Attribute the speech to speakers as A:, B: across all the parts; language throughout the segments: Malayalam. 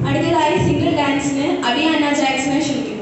A: അടുത്തതായി സിംഗിൾ ഡാൻസിന് അവിയാന ജാക്സനെ ക്ഷണിക്കുന്നു.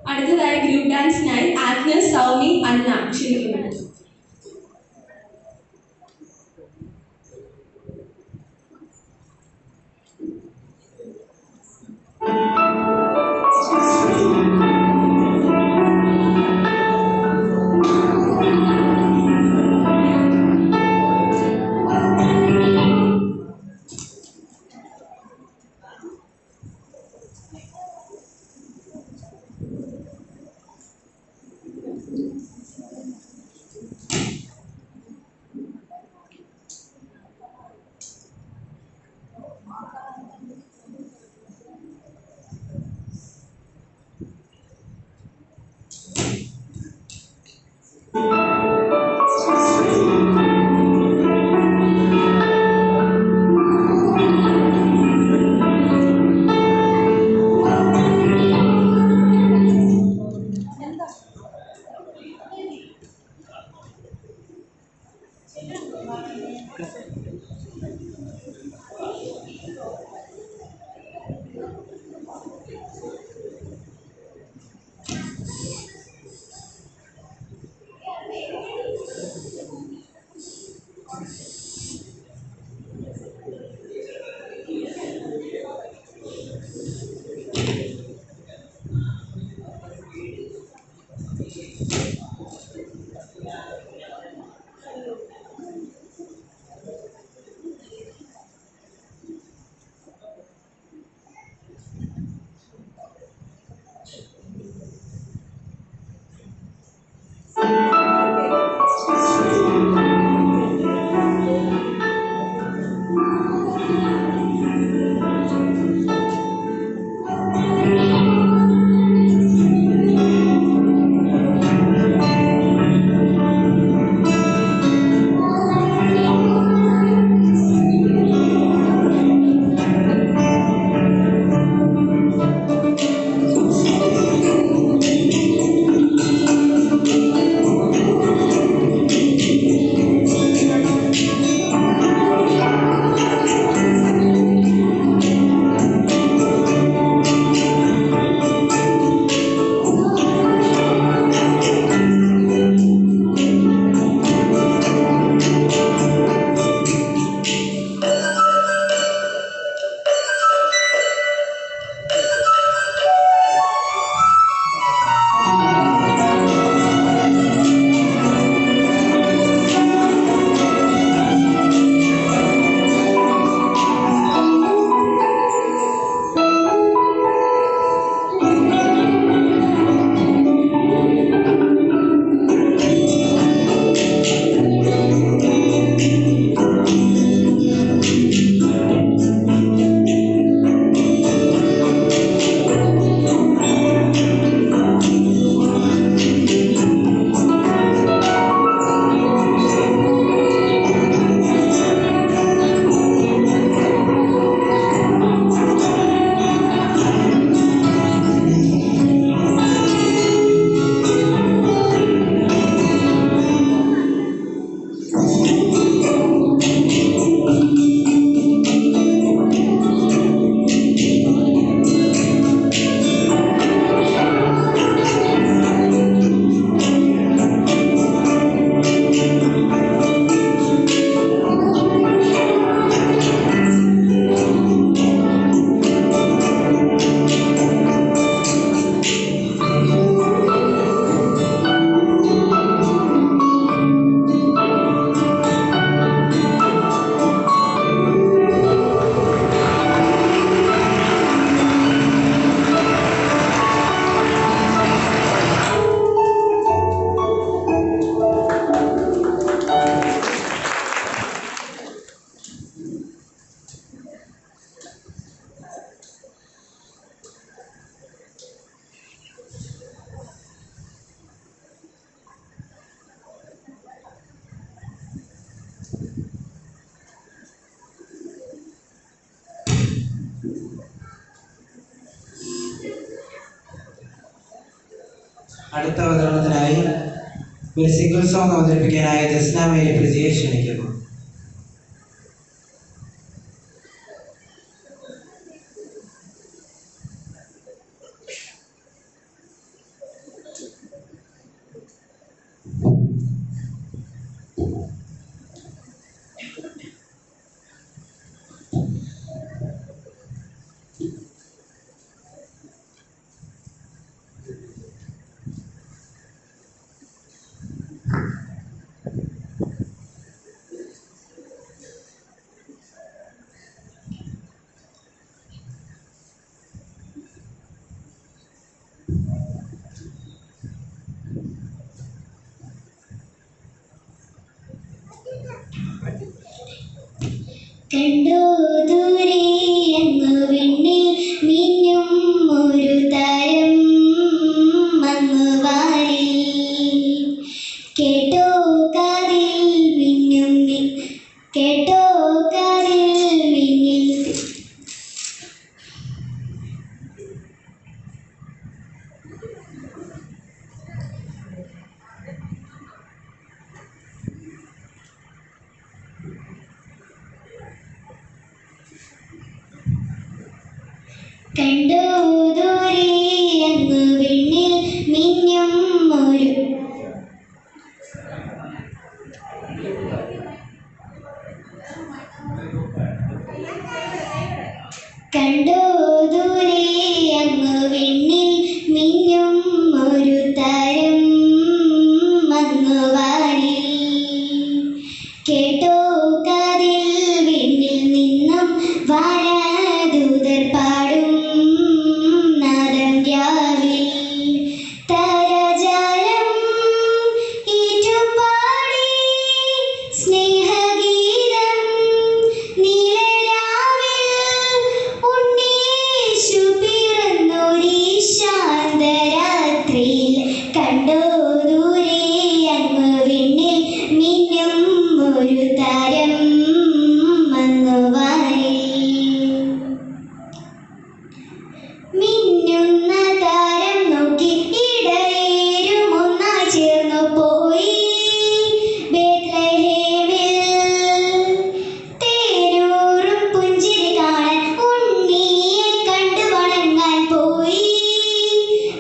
A: അടുത്തതായി ഗ്രൂപ്പ് ഡാൻസിനായി ആഗ്നസ്, സൗമി, അന്ന ക്ഷണിക്കുന്നു.
B: അടുത്ത അവതരണത്തിനായി ഒരു സിംഗിൾ സോങ് അവതരിപ്പിക്കാനായി ജസ്ന മേരി പ്രജിയെ ക്ഷണിക്കുന്നു.
C: കണ്ടോ ദൂരെ അങ്ങ് വിണ്ണിൽ മിന്നും ഒരു താരം മങ്ങുവാനിൽ. കേട്ടോ കാതിൽ മിന്നും കേട്ടോ കാതിൽ മിന്നിൽ. കണ്ടോ ദൂരെ അങ്ങ് വിണ്ണിൽ മിന്നും ഒരു കണ്ടോ ദൂരെ അങ്ങ് വിണ്ണിൽ മിന്നും ഒരു താരം മങ്ങുവാനിൽ. കേട്ടോ കാതിൽ വിണ്ണിൽ നിന്നും വാനദൂതർ പാടും നാദം രാവിൽ. താരജാലം ഏറ്റുപാടി സ്നേഹഗീതം നീലരാവിൽ. ഉണ്ണീശു പിറന്നൊരീ ശാന്തരാത്രിയിൽ. കണ്ടോ ദൂരെ അങ്ങ് വിണ്ണിൽ മിന്നും ഒരു താരം മങ്ങുവാനിൽ. മിന്നുന്ന താരം നോക്കി ഇടയേരും ഒന്നായി ചേർന്നു പോയി ബേത്ലഹേമിൽ. തേനൂറും പുഞ്ചിരി കാണാൻ ഉണ്ണിയെ കണ്ടു വണങ്ങാൻ പോയി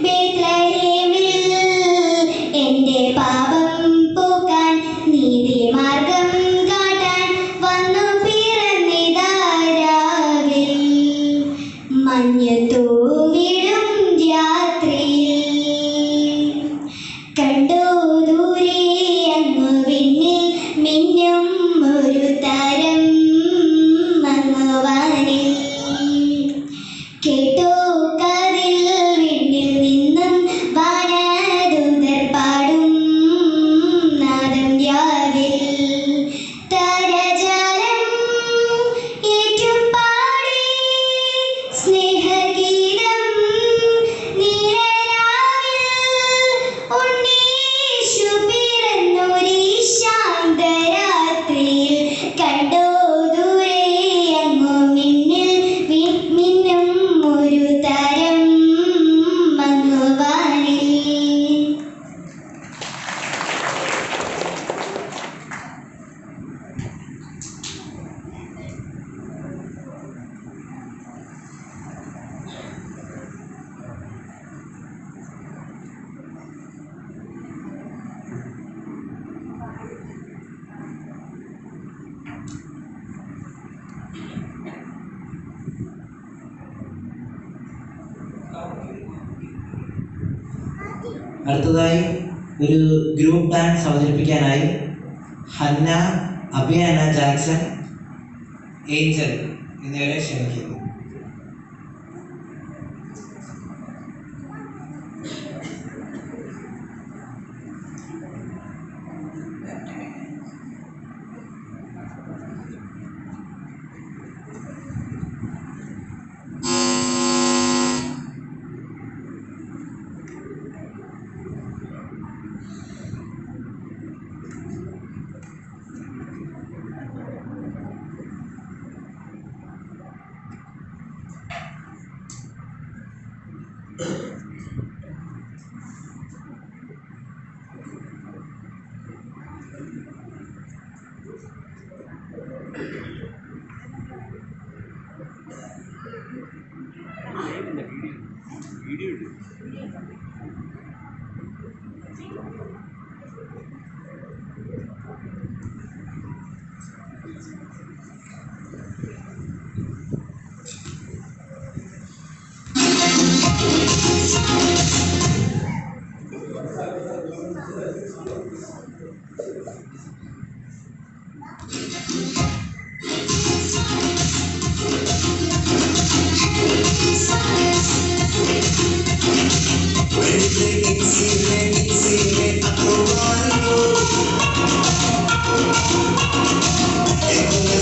C: ബേത്ലഹേമിൽ. എൻ്റെ പാപം പോക്കാൻ നീതിമാർഗം കാട്ടാൻ വന്നു പിറന്നിതാ രാവിൽ. മഞ്ഞു തൂവിടും രാത്രിയിൽ. കണ്ടോ ദൂരെ അങ്ങ് വിണ്ണിൽ മിന്നും ഒരു താരം മങ്ങുവാനിൽ. കേട്ടോ കാതിൽ വിണ്ണിൽ നിന്നും വാനദൂതർ പാടും നാദം രാവിൽ. താരജാലം ഏറ്റുപാടി സ്നേഹഗീതം നീലരാവിൽ. ഉണ്ണീശു പിറന്നൊരീ ശാന്തരാത്രിയിൽ. കണ്ടോ ദൂരെ അങ്ങ് മിന്നിൽ മിന്നും ഒരു താരം മങ്ങുവാനിൽ.
B: അടുത്തതായി ഒരു ഗ്രൂപ്പ് ഡാൻസ് അവതരിപ്പിക്കാനായി ഹന്ന, അഭിയാന ജാക്സൺ, ഏഞ്ചൽ എന്നിവരെ ക്ഷണിക്കുന്നു.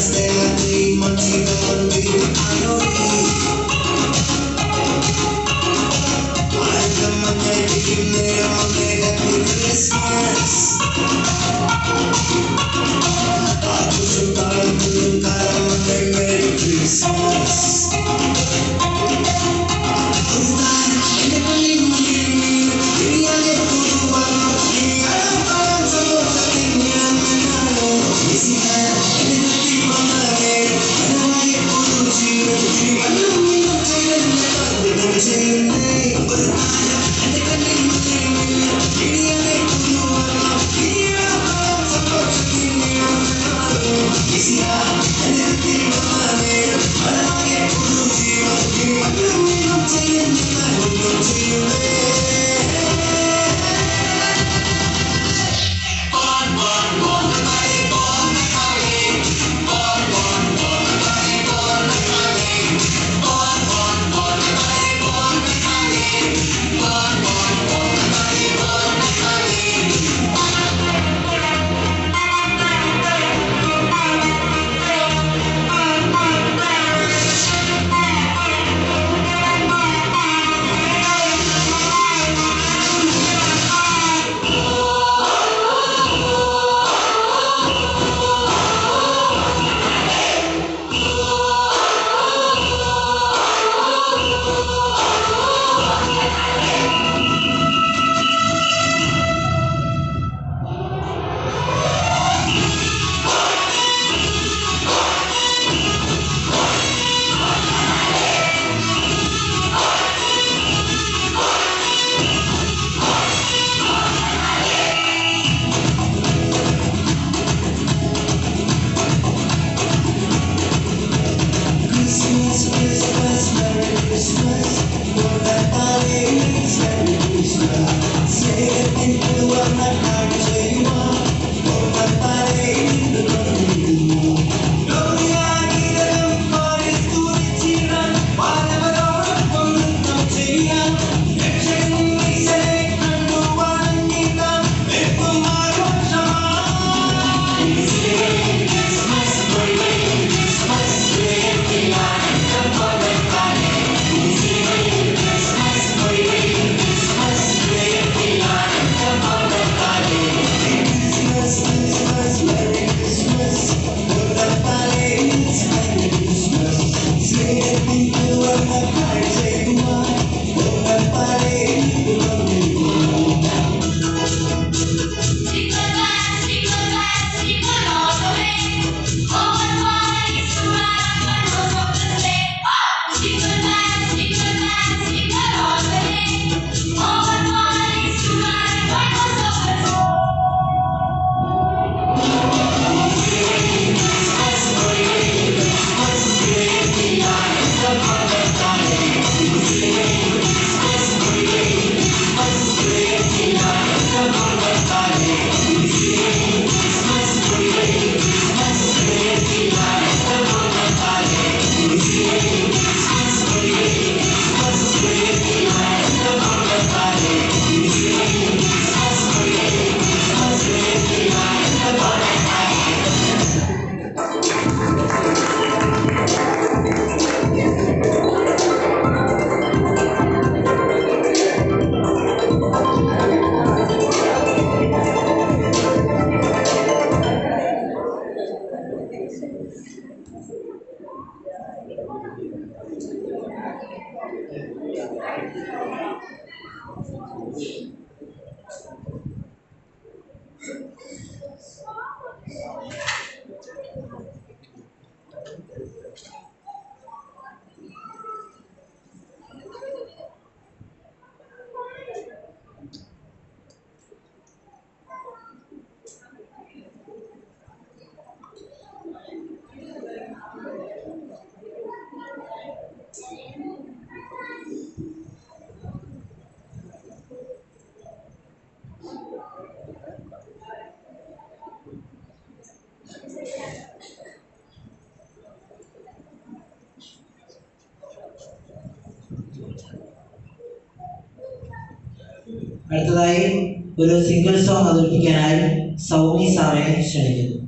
D: Stella di
B: അടുത്തതായി ഒരു സിംഗിൾ സോങ് അവതരിപ്പിക്കാനായി സൗമി സാറിനെ ക്ഷണിക്കുന്നു.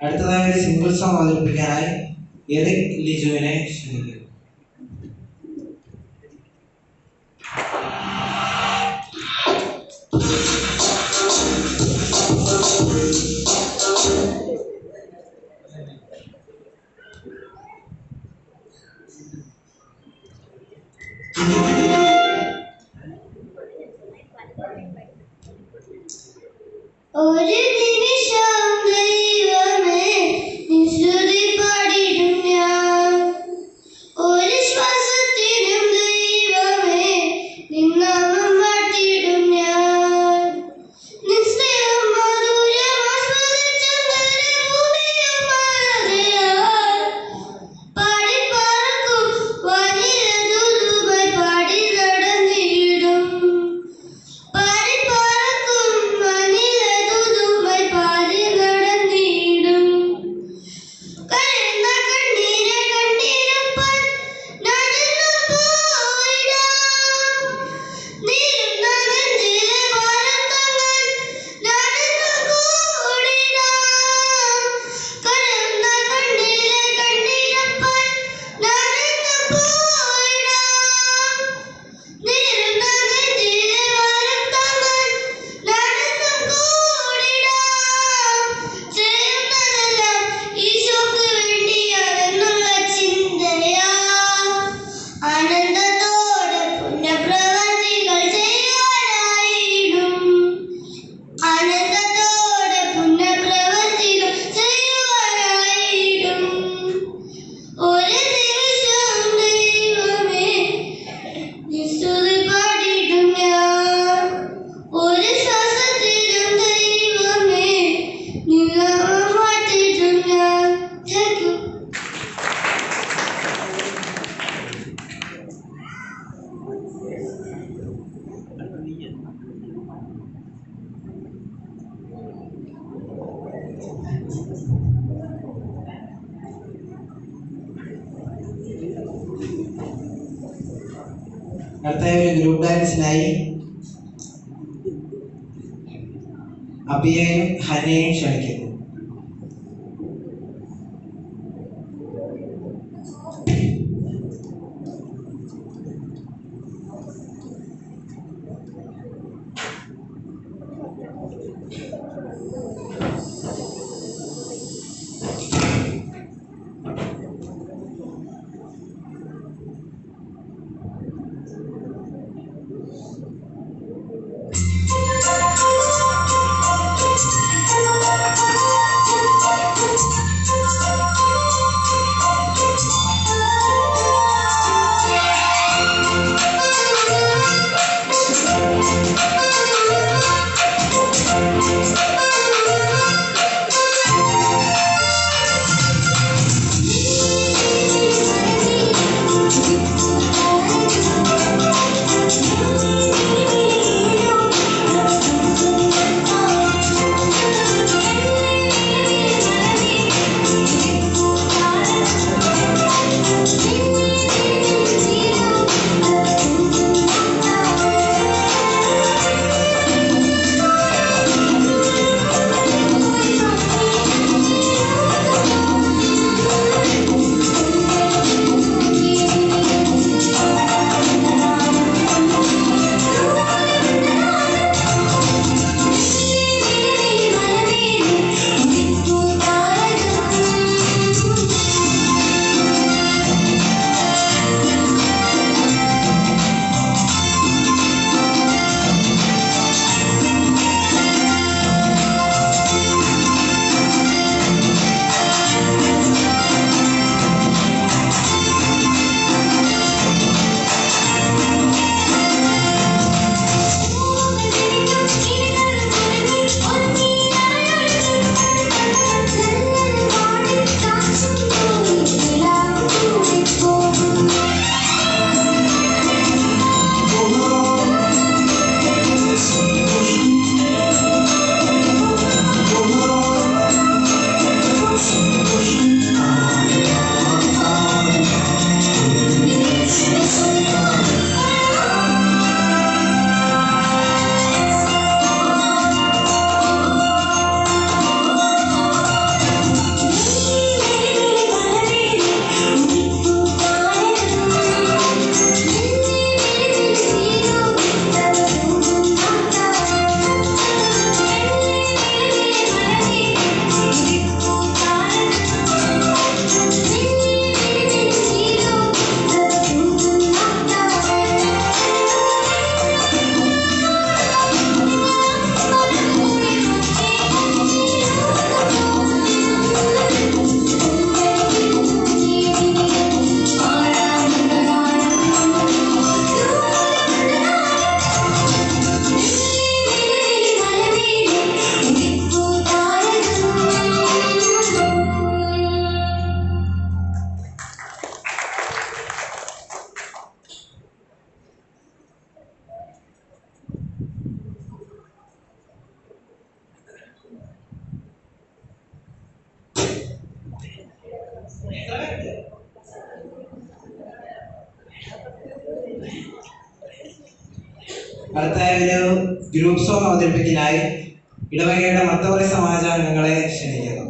B: അടുത്തതായി ഒരു സിംഗിൾ സോങ് അവതരിപ്പിക്കാനായി എറിക് ലിജുവിനെ ക്ഷണിക്കുന്നു.
C: ഒരു നിമിഷം ദൈവമേ നിസ്തുതി പാടിടും ഞാൻ, ഒരു ശ്വാസത്തിനും ദൈവമേ നിന്നാമം വാഴ്ത്തിടും ഞാൻ. നിസ്നേഹം മധുരം ആസ്വദിച്ചും ഭൂമിയും മാനതയാൽ പാടിപ്പറക്കും വാനിലതുതുമായി പാടി നടന്നിടും. പാടിപ്പറക്കും വാനിലതുതുമായി പാടി നടന്നിടും. കരയുന്ന കണ്ണീരെ കണ്ടിരുപ്പാൻ ഞാനെന്നും പോയിടാം. നീറുന്ന നെഞ്ചിലെ ഭാരം താങ്ങാൻ ഞാനെന്നും കൂടിടാം. കരയുന്ന കണ്ണീരെ കണ്ടിരുപ്പാൻ ഞാനെന്നും പോയിടാം. നീറുന്ന നെഞ്ചിലെ ഭാരം താങ്ങാൻ ഞാനെന്നും കൂടിടാം. ചെയ്യുന്നതെല്ലാം ഈശോയ്ക്ക് വേണ്ടിയാണെന്നുള്ള ചിന്തയാ, ആനന്ദത്തോടെ പുണ്യപ്രവൃത്തികൾ ചെയ്യുവാനായിടും. ആനന്ദത്തോടെ പുണ്യപ്രവൃത്തികൾ ചെയ്യുവാനായിടും. ഒരു നിമിഷം ദൈവമേ നിസ്തുതി പാടിടും ഞാൻ, ഒരു ശ്വാസത്തിലും ദൈവമേ നിന്നാമം വാഴ്ത്തിടും ഞാൻ. Thank you.
B: അടുത്തതായി ഒരു ഗ്രൂപ്പ് ഡാൻസിനായി അബിയെയും ഹനയെയും ക്ഷണിക്കുന്നു. അടുത്തായി ഒരു ഗ്രൂപ്പ് സോങ് അവതരിപ്പിക്കാനായി ഇടവകയുടെ മത്തവറി സമാജാംഗങ്ങളെ ക്ഷണിക്കുന്നു.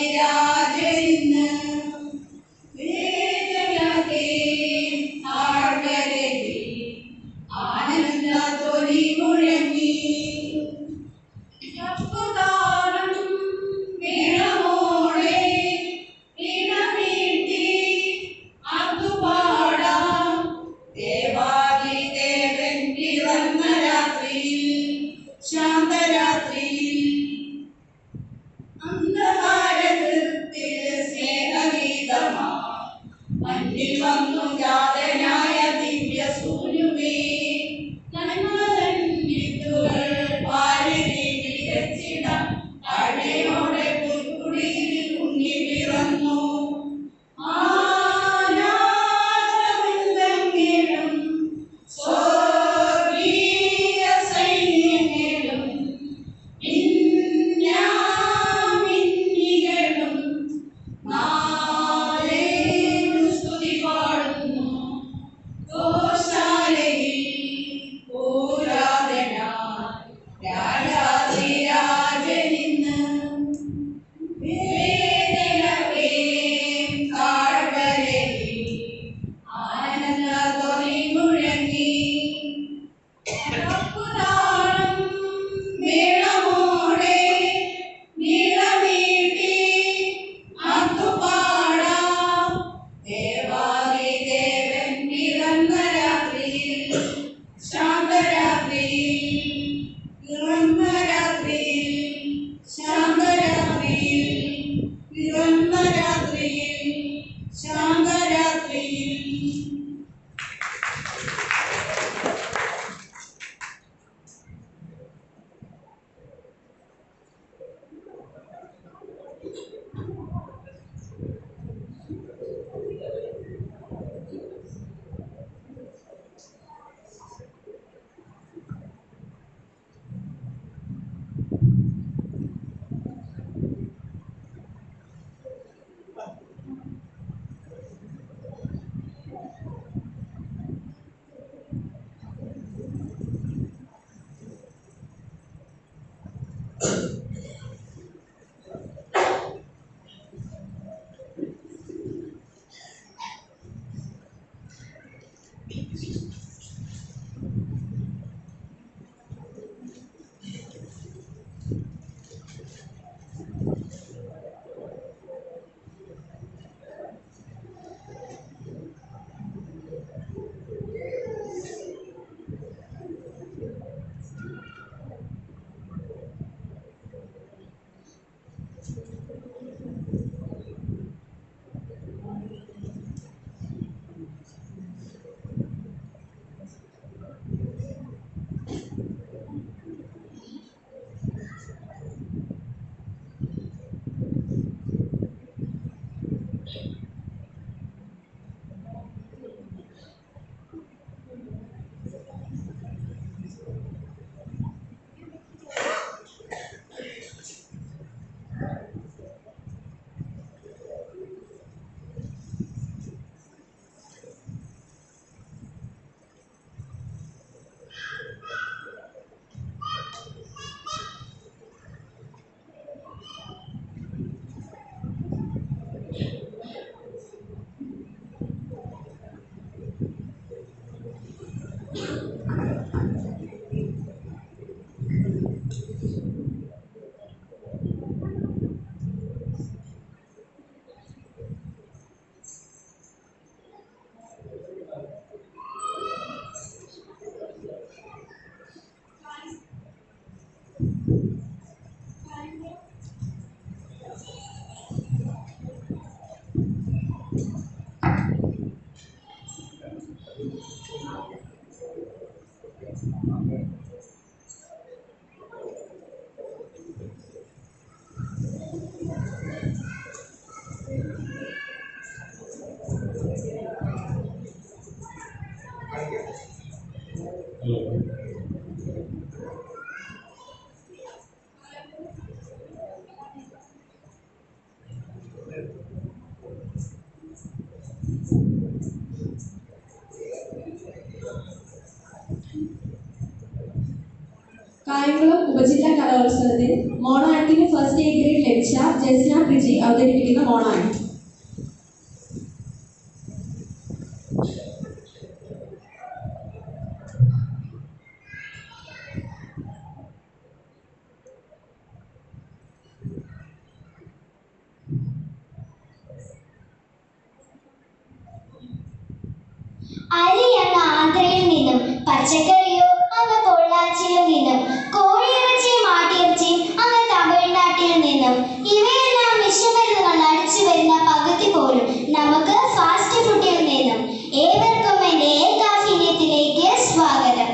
D: രാജാതിരാജനിന്ന്
A: ഉപജില്ലാ കലോത്സവത്തിൽ മോണോ ആക്ടിന് ഫസ്റ്റ് എ ഗ്രേഡ് ലഭിച്ച ജസ്ന പ്രിജി അവതരിപ്പിക്കുന്ന മോണോ ആക്ട്.
C: അരി അങ്ങ് ആന്ധ്രയിൽ നിന്നും, പച്ചക്കറിയോ അങ്ങ് പൊള്ളാച്ചിയിൽ നിന്നും, കോഴിയിറച്ചിയും ആട്ടിയിറച്ചിയും അങ്ങ് തമിഴ്നാട്ടിൽ നിന്നും, ഇവയെല്ലാം വിഷമരുന്നുകൾ അടിച്ചു വരുന്ന പകുതി പോലും നമുക്ക് ഫാസ്റ്റ് ഫുഡിൽ നിന്നും. ഏവർക്കും എൻ്റെ കാഫിനത്തിലേക്ക് സ്വാഗതം.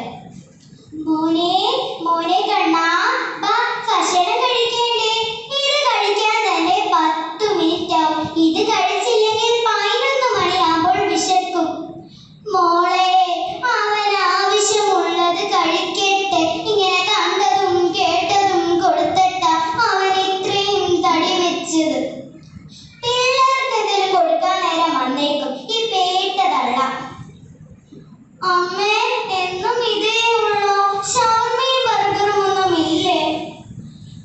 C: മോനെ മോനെ കണ്ണാ, ഭക്ഷണം കഴിക്കേണ്ടേ? ഇത് കഴിക്കാൻ തന്നെ 10 മിനിറ്റ് ആവും. ഇത് കഴിച്ചില്ലെങ്കിൽ 11 മണിയാകുമ്പോൾ വിശക്കും. മോളെ, അവൻ ആവശ്യമുള്ളത് കഴിക്കട്ടെ. ഇങ്ങനെ കണ്ടതും കേട്ടതും കൊടുത്തിട്ട അവൻ ഇത്രയും തടി വെച്ചത്. പിള്ളേർക്ക് എന്തെങ്കിലും കൊടുക്കാൻ നേരം വന്നേക്കും ഈ പേട്ടതള്ള. അമ്മേ, എന്നും ഇതേ ഉള്ളോ? ഷവർമയും ബർഗറും ഒന്നും ഇല്ലേ?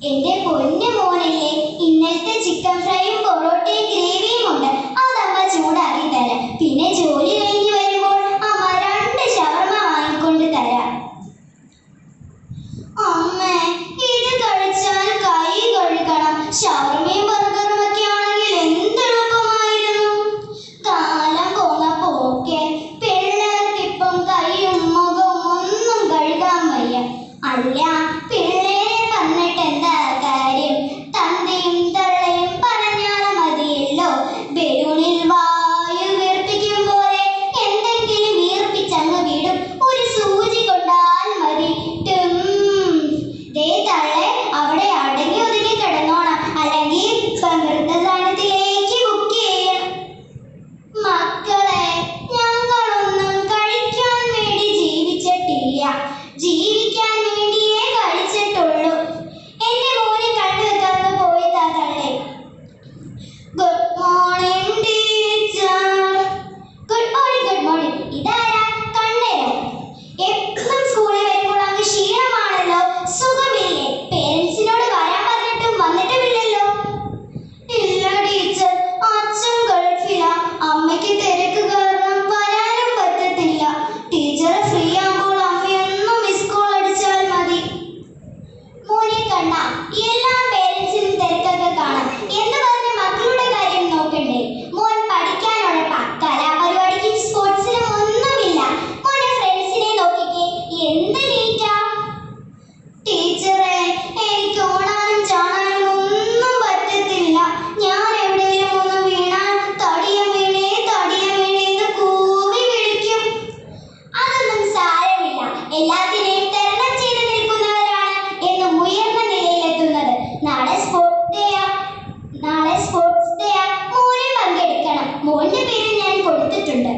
C: എന്റെ പൊന്നു മോനല്ലേ, ഇന്നലത്തെ ചിക്കൻ ഫ്രൈയും പൊറോട്ടയും ഗ്രേവിയും ഉണ്ട്. അതമ്മ ചൂടാക്കി തരാം. പിന്നെ ജോലി കഴിഞ്ഞ് വരുമ്പോൾ അമ്മ 2 ഷവർമ വാങ്ങിക്കൊണ്ട് തരാം. അമ്മേ, ഇത് കഴിച്ചാൽ കൈ കഴുകണം. ഷവർമയും ബർഗറും ഒക്കെ ആണെങ്കിൽ എന്തെളുപ്പമായിരുന്നു. കാലം പോന്ന പോക്കെ, പിള്ളേർക്കിപ്പം കൈയും മുഖവും ഒന്നും കഴുകാൻ വയ്യ. അല്ല, പിള്ളേരെ പറഞ്ഞിട്ട് എന്താ കാര്യം? തന്തയും തള്ളയും പറഞ്ഞാൽ മതിയല്ലോ. ബലൂണിൽ വായു വീർപ്പിക്കും പോലെ എന്തെങ്കിലും വീർപ്പിച്ചങ്ങ് വീടും. ഒരു സൂചി കൊണ്ടാൽ മതി. ദേ തള്ളെ, അവിടെ അടങ്ങി ഒതുങ്ങി കിടന്നോണം, അല്ലെങ്കിൽ മൃതസ്ഥാനത്തിലേക്ക് ബുക്ക് ചെയ്യണം. മക്കളെ, ഞങ്ങളൊന്നും കഴിക്കാൻ വേണ്ടി ജീവിച്ചിട്ടില്ല, ജീവിക്കാൻ വേണ്ടിയേ കഴിച്ചിട്ടുള്ളൂ. എന്റെ മോനെ കണ്ടുവെക്കാതെ പോയി തള്ളെ. Good morning teacher. Good morning, good morning. ഇതാരാ? കണ്ണേരോ? എപ്പോഴും സ്കൂളിൽ വരുമ്പോൾ അങ്ങ് ക്ഷീണമാണല്ലോ. സുഖമില്ലേ? പേരൻസിനോട് വരാൻ പറഞ്ഞിട്ടും വന്നിട്ടുമില്ലല്ലോ. ഇല്ല ടീച്ചർ, അച്ഛൻ ഗൾഫിലാ. അമ്മയ്ക്ക് തിരക്ക് കാരണം വരാനും പറ്റത്തില്ല. ടീച്ചർ ഫ്രീ ആകുമ്പോൾ അമ്മയൊന്നും മിസ് കോൾ അടിച്ചാൽ മതി. മോനെ കണ്ണ, എല്ലാ പേരൻസിനും തിരക്കൊക്കെ കാണാം എന്ന് പറഞ്ഞ് മക്കളുടെ കാര്യം നോക്കണ്ടേ? മോൻ പഠിക്കാനുള്ള കലാപരിപാടിക്കും സ്പോർട്സിനും ഒന്നുമില്ല. മോനെ ഫ്രണ്ട്സിനെ നോക്കിക്കേ, എന്ത് നീറ്റാ. ടീച്ചറെ, എനിക്ക് ഓടാനും ചാടാനും ഒന്നും പറ്റത്തില്ല. ഞാൻ എവിടെയും ഒന്ന് വീണാൽ തടിയ വീണേ എന്ന് കൂവി വിളിക്കും. അതൊന്നും സാരമില്ല, എല്ലാത്തിനെയും തരണം ചെയ്ത് നിൽക്കുന്നവരാണ് എന്നും ഉയർന്ന നിലയിലെത്തുന്നത്. നാളെ സ്പോർട്സ് ഡേയാ, മോനെ പങ്കെടുക്കണം. മോന്റെ പേര് ഞാൻ കൊടുത്തിട്ടുണ്ട്.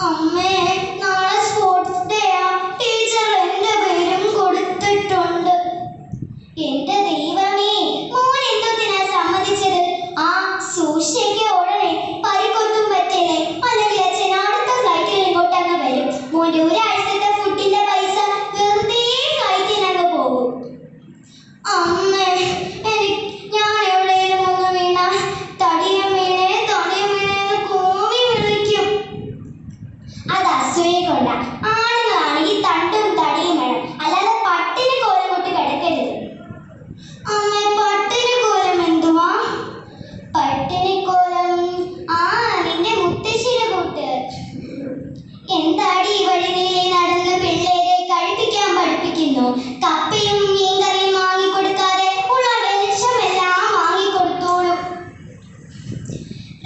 C: അമ്മേ, നാളെ സ്പോർട്സ് ഡേയാ. ടീച്ചർ എന്റെ പേരും കൊടുത്തിട്ടുണ്ട്. എന്റെ ദൈവമേ, മോൻ എന്തിനാ സമ്മതിച്ചത്? ആ സൂക്ഷിച്ചേക്ക് ഓടണേ, പരിക്കൊന്നും പറ്റല്ലേ. അല്ലെങ്കിൽ അച്ഛൻ അടുത്ത ഫ്ലൈറ്റിൽ ഇങ്ങോട്ടങ്ങ് വരും. മോന്റെ ഒരാഴ്ചത്തെ ഫുഡിന്റെ പൈസ വെറുതെ ഫ്ലൈറ്റിനങ്ങ് പോകും. അമ്മേ, ഞാൻ എവിടെയും ഒന്ന് വീണ തടിയ വീണേ എന്ന് കൂവി വിളിക്കും. അത് അസൂയ കൊണ്ട. ആണുങ്ങളാണെങ്കിൽ തണ്ടും തടിയും വേണം, അല്ലാതെ പട്ടിന് കോലം കൊണ്ട് കിടക്കരുത്. അമ്മ, പട്ടിന് കോലം എന്തുവാ? പട്ടിന് കോലം നിന്റെ മുത്തശ്ശിയുടെ കൂട്ട്. എന്താടി ഈ വഴിനീളെ നടന്ന് പിള്ളേരെ കഴിപ്പിക്കാൻ പഠിപ്പിക്കുന്നു? കപ്പയും മീൻകറിയും വാങ്ങിക്കൊടുക്കാതെ ഉള്ള വെളിച്ചമെല്ലാം വാങ്ങിക്കൊടുത്തോളും.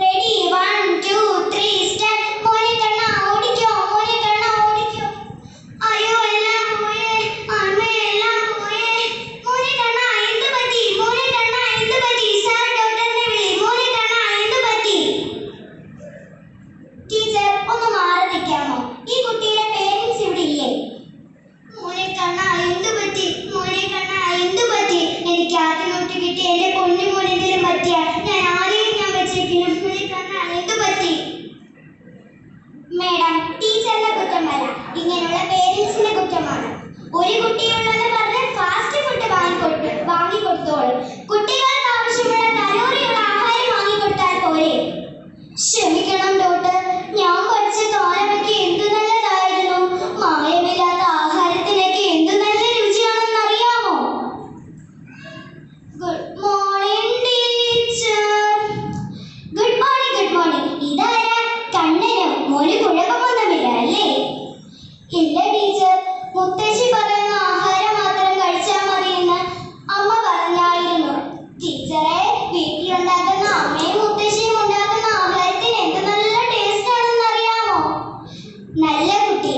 C: Ready, 1 2 3 start. മോനെ കണ്ണ ഓടിക്കോ, മോനെ കണ്ണ ഓടിക്കോ. അയ്യോ, എല്ലാം പോയേ അമ്മ, എല്ലാം പോയേ. മോനെ കണ്ണ എന്ത് പറ്റി? മോനെ കണ്ണ എന്ത് പറ്റി? സാർ ഡോക്ടറിനെ വിളി. മോനെ കണ്ണ എന്ത് പറ്റി? ടീച്ചർ, ഒന്ന് മാറി നിൽക്കാമോ? ഈ കുട്ടിയുടെ പേരൻസ് ഇവിടെ ഇല്ലേ? മോനെ കണ്ണ എന്ത് പറ്റി? മോനെ കണ്ണ എന്ത് പറ്റി? എനിക്ക് ആദ്യം തൊട്ട് കിട്ടി എന്റെ പൊന്നു മോനെന്തെങ്കിലും പറ്റിയ ഞാൻ ആരെയും വെച്ചേക്കില്ല. മോനെ കണ്ണ എന്ത് പറ്റി? മേഡം, ടീച്ചറിന്റെ കുറ്റമല്ല, ഇങ്ങനെയുള്ള പേരൻസിന്റെ കുറ്റമാണ്. ഒരു കുട്ടിയുള്ളെന്ന് പറഞ്ഞ് ഫാസ്റ്റ് ഫുഡ് വാങ്ങിക്കൊടുത്തോളും. കുട്ടികൾക്ക് ആവശ്യമുള്ള കലോറിയുള്ള ആഹാരം വാങ്ങിക്കൊടുത്താൽ പോരെ? ക്ഷമിക്കണം ഡോക്ടർ, ഞാൻ പഠിച്ച കാലമൊക്കെ എന്തു നല്ലതായിരുന്നു. മായമില്ലാത്ത ആഹാരത്തിനൊക്കെ എന്തു നല്ല രുചിയാണെന്ന് അറിയാമോ? Good morning teacher. Good morning, good morning. ഇതാരാ? കണ്ണനും മോന് കുഴപ്പമൊന്നുമില്ല അല്ലേ? ഇല്ല ടീച്ചർ, മുത്തശ്ശി പറയുന്ന ആഹാരം മാത്രം കഴിച്ചാൽ മതിയെന്ന് അമ്മ പറഞ്ഞായിരുന്നു. ടീച്ചറെ, വീട്ടിലുണ്ടാക്കുന്ന അമ്മയും മുത്തശ്ശിയും ഉണ്ടാക്കുന്ന ആഹാരത്തിന് എന്ത് നല്ല ടേസ്റ്റ് ആണെന്ന് അറിയാമോ? നല്ല കുട്ടി.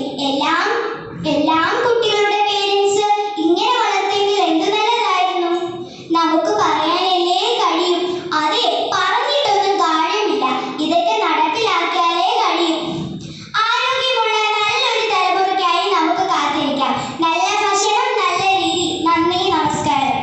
C: എല്ലാം കുട്ടികളുടെ പേരൻസ് ഇങ്ങനെ വളർത്തിയെങ്കിൽ എന്ത് നല്ലതായിരുന്നു. നമുക്ക് പറയാനല്ലേ കഴിയും. അതെ, പറഞ്ഞിട്ടൊന്നും കാര്യമില്ല. ഇതൊക്കെ നടപ്പിലാക്കിയാലേ കഴിയും. ആരോഗ്യമുള്ള നല്ലൊരു തലമുറയ്ക്കായി നമുക്ക് കാത്തിരിക്കാം. നല്ല ഭക്ഷണം, നല്ല രീതി. നന്ദി, നമസ്കാരം.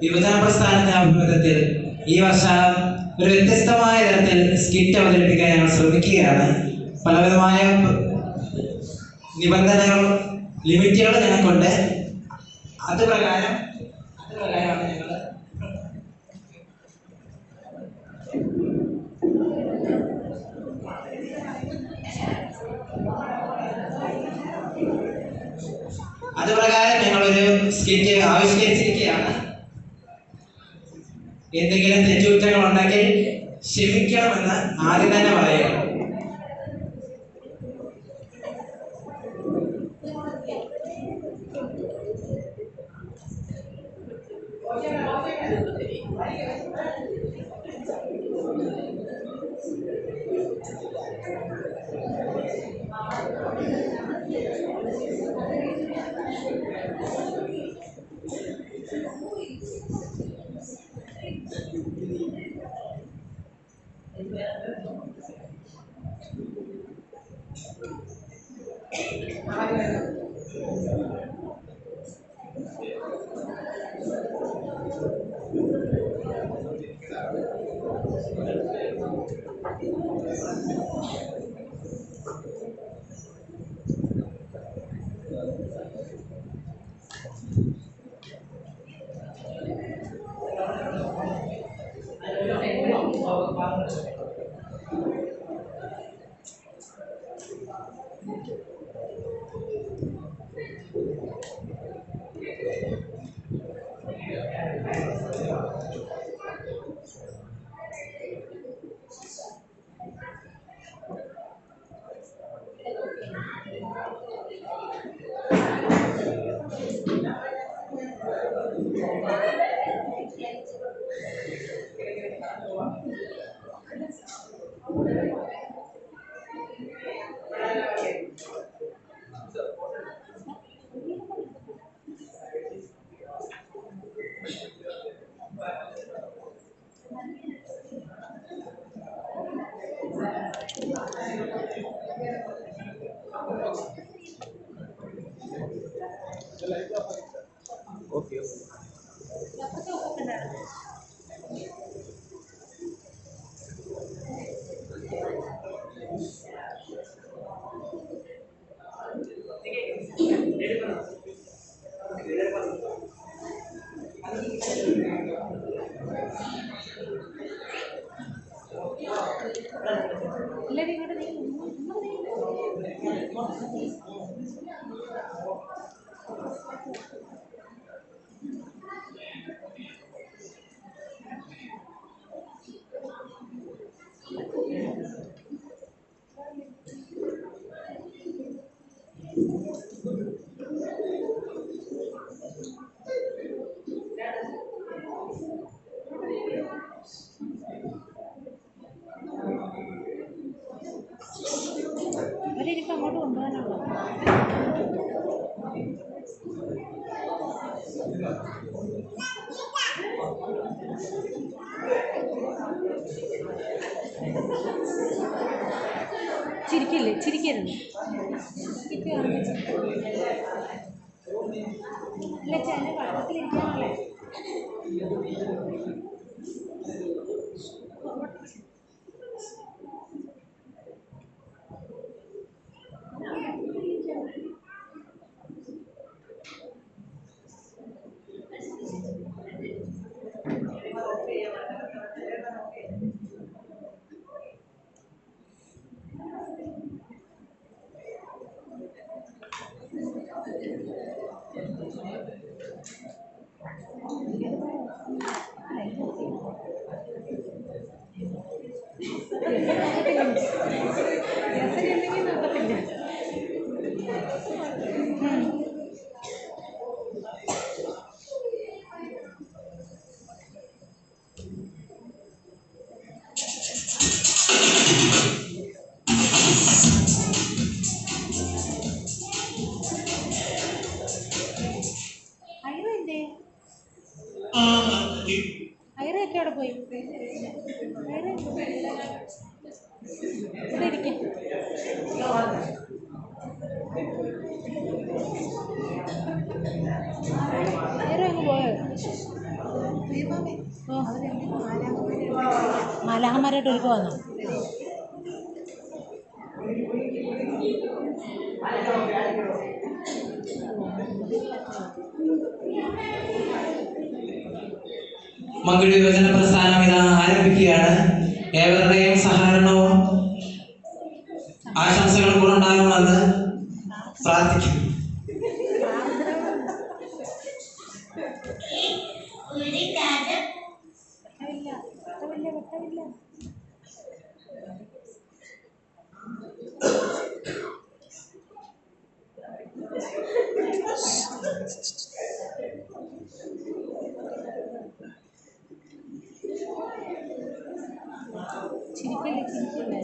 B: യുവജന പ്രസ്ഥാനത്തിന്റെ ആഭിമുഖ്യത്തിൽ ഈ വർഷം ഒരു വ്യത്യസ്തമായ തരത്തിൽ സ്കിറ്റ് അവതരിപ്പിക്കാൻ ഞങ്ങൾ ശ്രമിക്കുകയാണ്. പലവിധമായ നിബന്ധനകളും ലിമിറ്റുകളും ഞങ്ങൾക്കുണ്ട്. അത് പ്രകാരമാണ് ഞങ്ങൾ ഞങ്ങളൊരു സ്കിറ്റ് ആവിഷ്കരിച്ചിരിക്കുകയാണ്. എന്തെങ്കിലും തെറ്റുകുറ്റങ്ങൾ ഉണ്ടെങ്കിൽ ക്ഷമിക്കണമെന്ന് ആദ്യം തന്നെ പറയുക.
D: അവരിനിപ്പോൾ അങ്ങോട്ട് കൊണ്ടുപോകാനുള്ളൂ. ചിരിക്കില്ലേ? ചിരിക്കരുത്. അല്ല ചില വെള്ളത്തിലിരിക്കാനല്ലേ. ഐറയൊക്കെ അവിടെ പോയി. ഇവിടെ ഇരിക്കും. ഐറ അങ്ങ് പോയോ? മാലാഹന്മാരായിട്ട് ഒരുക്ക് വന്നു.
B: മങ്കുഴി യുവജന പ്രസ്ഥാനം ഇതാ ആരംഭിക്കുകയാണ്. ഏവരുടെയും സഹകരണവും ആശംസകളും കൂടെ ഉണ്ടാകണമെന്ന് പ്രാർത്ഥിക്കുന്നു.
D: ചിരിക്കല്ലേ ചിരിക്കല്ലേ.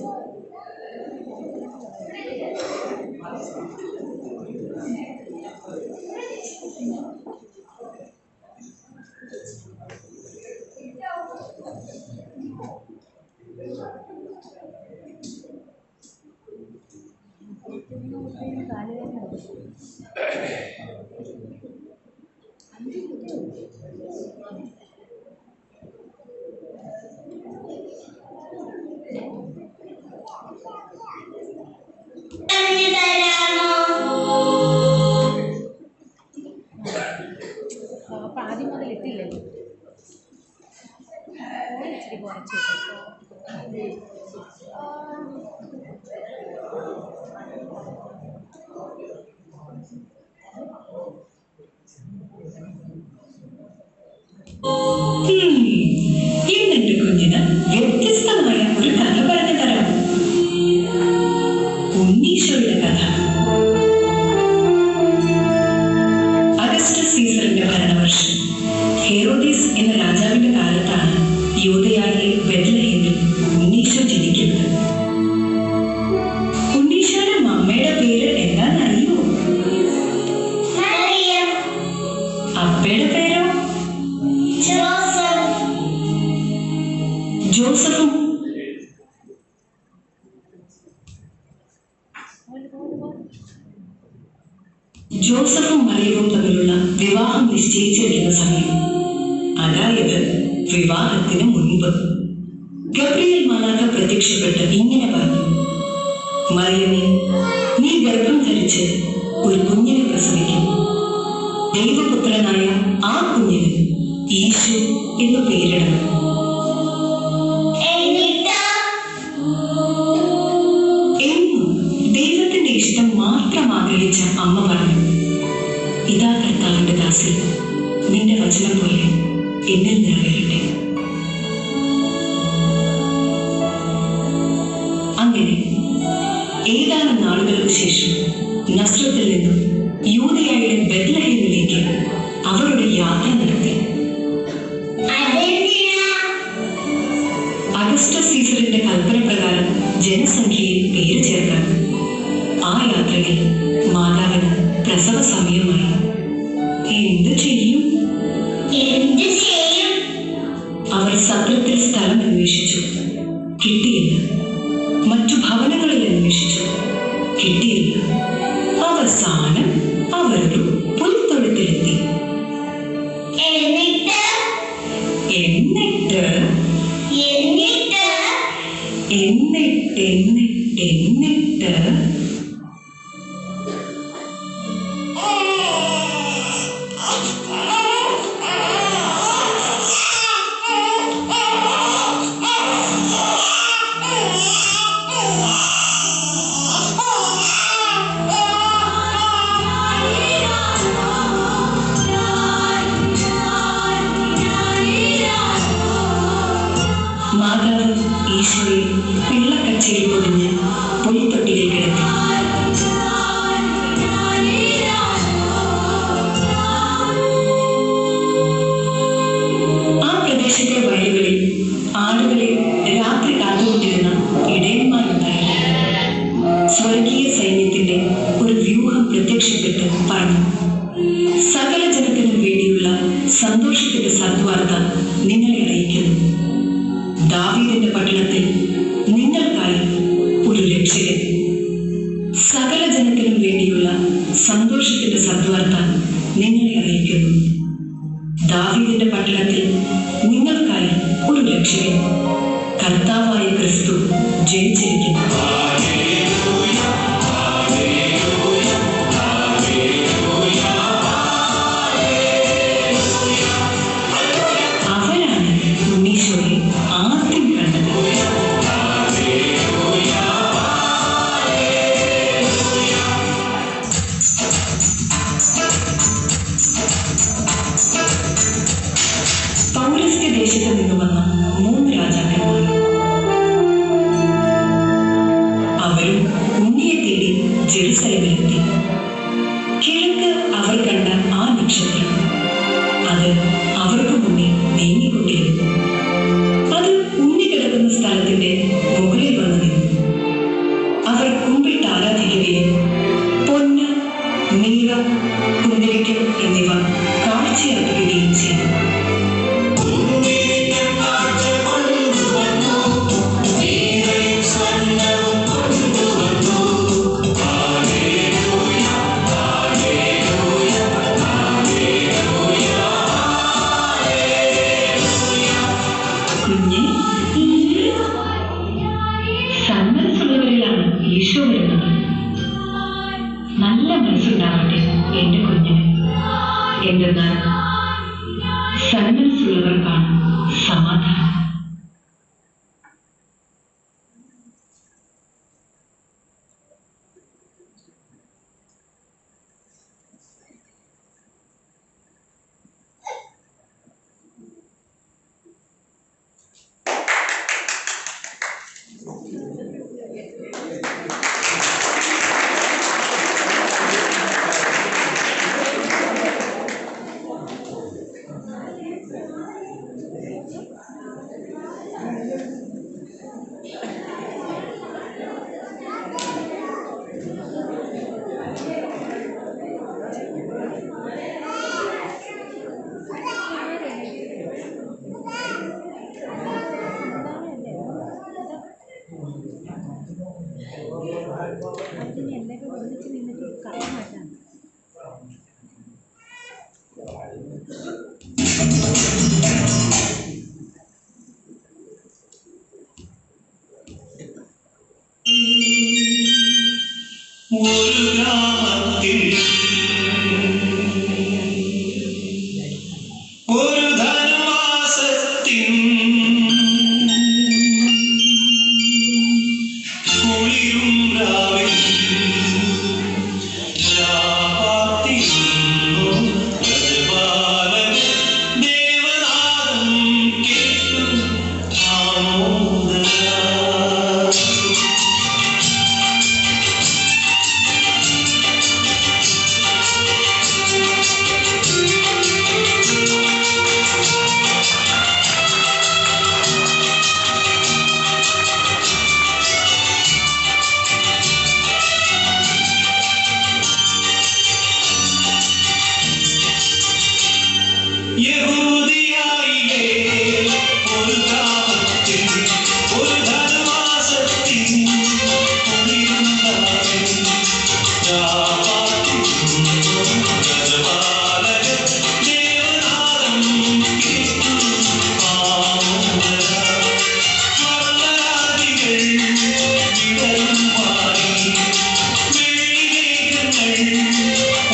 D: അപ്പം ആദ്യം മുതൽ ഇട്ടില്ലല്ലോ. ഇച്ചിരി കുറച്ച്
E: ഇന്നെന്റെ കുഞ്ഞിന് വ്യത്യസ്തമായ ഒരു കഥ പറഞ്ഞു തരാം. ഉണ്ണീശോയുടെ കഥ. അഗസ്റ്റസ് സീസറിന്റെ ഭരണവർഷം ഹെറോദീസ് എന്ന രാജാവിന്റെ കാലത്താണ് യൂദയായിലെ ബെത്ലഹേമിൽ ഉണ്ണീശോ ജനിക്കുന്നത്. ഉണ്ണീശോയുടെ മമ്മയുടെ പേര് എന്താണെന്നറിയോ? അപ്പയുടെ പേരോ? ജോസഫും മറിയവും തമ്മിലുള്ള വിവാഹം നിശ്ചയിച്ചിരിക്കുന്ന സമയം, അതായത് വിവാഹത്തിന് മുൻപ്, ഗബ്രിയേൽ മാലാഖ പ്രത്യക്ഷപ്പെട്ട് ഇങ്ങനെ പറഞ്ഞു: മറിയമേ, നീ ഗർഭം ധരിച്ച് ഒരു കുഞ്ഞിനെ പ്രസവിക്കും. ദൈവപുത്രനായ ആ കുഞ്ഞിന് ഈശോ എന്ന് പേരിടണം. എന്നും ദൈവത്തിന്റെ ഇഷ്ടം മാത്രം ആഗ്രഹിച്ച അമ്മ പറഞ്ഞു: ഇതാ കർത്താവിന്റെ ദാസി, നിന്റെ വചനം പോലെ എന്നിൽ നിറവേറട്ടെ. അങ്ങനെ ഏതാനും നാളുകൾക്ക് ശേഷം നസ്രത്തിൽ നിന്നും യൂദയായിലെ ബെത്ലഹേമിലേക്ക് അവരുടെ യാത്ര നടത്തി. അഗസ്റ്റസ് സീസറിന്റെ കൽപ്പന പ്രകാരം ജനസംഖ്യയിൽ പേര് ചേർക്കാൻ ആ യാത്രയിൽ മാതാവിന് പ്രസവ സമയമായി. എന്ത് ചെയ്യും? അവർ സത്രത്തിൽ സ്ഥലം അന്വേഷിച്ചു, കിട്ടിയില്ല. മറ്റു ഭവനങ്ങളിൽ അന്വേഷിച്ചു, കിട്ടിയില്ല. അവസാനം അവരൊരു പുൽത്തൊഴുത്തിലെത്തി. എന്നിട്ട് മാതാവ് ഈശോയെ പിള്ളക്കച്ചയിൽ പൊതിഞ്ഞ് പുൽത്തൊട്ടിലേക്ക് കിടത്തി. ആ പ്രദേശത്തെ വയലുകളിൽ ആളുകളെ രാത്രി കാത്തുകൊണ്ടിരുന്ന ഇടയന്മാരുണ്ടായിരുന്നു. സ്വർഗീയ സൈന്യത്തിന്റെ ഒരു വ്യൂഹം പ്രത്യക്ഷപ്പെട്ട് പറഞ്ഞു: സകല ജനത്തിനും വേണ്ടിയുള്ള സന്തോഷത്തിന്റെ സദ്വാർത്ത നിങ്ങളെ അറിയിക്കുന്നു. ദാവീദിന്റെ പട്ടണത്തിൽ നിങ്ങൾക്കായി ഒരു രക്ഷകൻ. സകല ജനത്തിനും വേണ്ടിയുള്ള സന്തോഷത്തിന്റെ സദ്വാർത്ത നിങ്ങളെ അറിയിക്കുന്നു. ദാവീദിന്റെ പട്ടണത്തിൽ നിങ്ങൾക്കായി ഒരു രക്ഷകൻ, കർത്താവായ ക്രിസ്തു ജനിച്ചിരിക്കുന്നു. അവരാണ് ഉണ്ണീശോയെ ആദ്യം കണ്ടത്. പൗരസ്ത്യ ദേശത്ത് നിന്ന് വന്ന 3 രാജാക്കന്മാർ. അവരും ഉണ്ണിയെ തേടി ജെറുസലേമിലെത്തി. കിഴക്ക് അവർ കണ്ട ആ നക്ഷത്രം, അത് അവർക്ക് മുന്നേ നീങ്ങിക്കൊണ്ടിരുന്നു. അത് ഉണ്ണി കിടക്കുന്ന സ്ഥലത്തിന്റെ മുകളിൽ വന്നു നിന്നു. അവർ കുമ്പിട്ട് ആരാധിക്കുകയും പൊന്ന്, നീലം, കുന്തിരിക്കം എന്നിവ കാഴ്ചയാക്കുകയും ചെയ്തു.
F: ഒരു ഗ്രാമത്തിൽ ഒരു ധനുമാസത്തിൻ കുളിരും രാവിൽ രാപാർത്തിരുന്നു ഗജപാലൻ ദേവനാദം കേട്ടു ആമോദ യഹൂദിയായിലെ ഒരു ഗ്രാമത്തിൽ ഒരു ധനുമാസത്തിൻ കുളിരും രാവിൽ രാപാർത്തിരുന്നു ഗജപാലൻ ദേവനാദം കേട്ടു ആമോദ സ്വർണ്ണരാജികൾ വിടരും വാരി വെള്ളിമേഘങ്ങൾ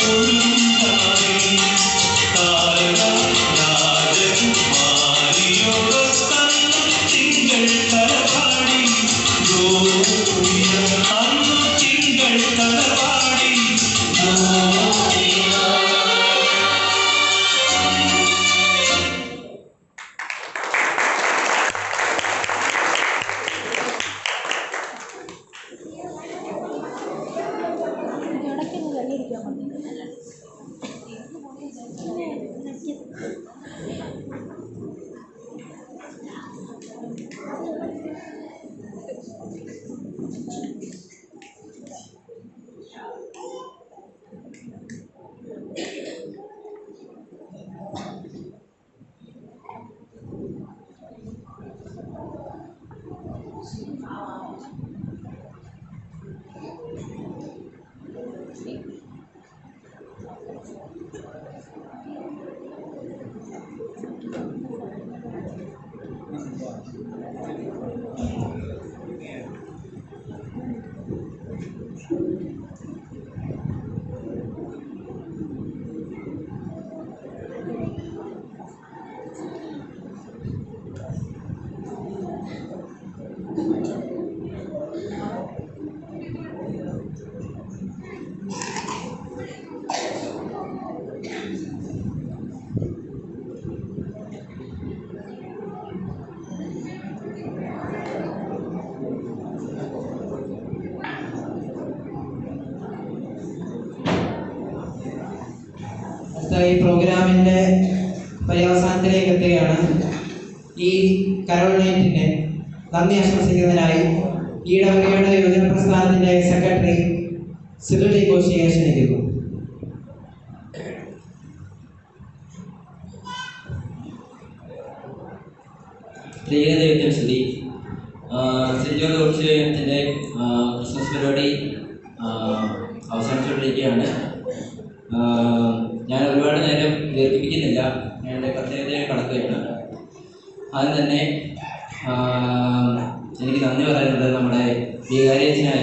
F: ഒഴുകും താഴെ രാജകുമാരിയോടൊത്തന്നു തിങ്കൾ തലപാടി അന്നു തിങ്കൾ തലപാടി
D: ഇടയ്ക്കൊന്ന് വെള്ളിരിക്കാൻ മതി.
B: ഈ പ്രോഗ്രാമിൻ്റെ പര്യവസാനത്തിലേക്ക് എത്തുകയാണ്. ഈ കരോൾ നൈറ്റിന് നന്ദി ആശംസിക്കുന്നതിനായി ഈ ഇടവകയുടെ യുവജന പ്രസ്ഥാനത്തിൻ്റെ സെക്രട്ടറി സിറിൽ ടി കോശിയെ ക്ഷണിക്കുന്നു.
G: ദൈവത്തിന് സ്തുതി. സെൻറ് ജോൺ ഓഡിറ്റോറിയത്തിൻ്റെ ക്രിസ്മസ് പരിപാടി അവസാനിച്ചുകൊണ്ടിരിക്കുകയാണ്. ഞാൻ ഒരുപാട് നേരം ദീർഘിപ്പിക്കുന്നില്ല, ഞാൻ എൻ്റെ കർത്തവ്യത്തിലേക്ക് കടക്കുകയാണ്. ആദ്യം തന്നെ എനിക്ക് നന്ദി പറയുന്നത് നമ്മുടെ വികാരിയച്ഛനായ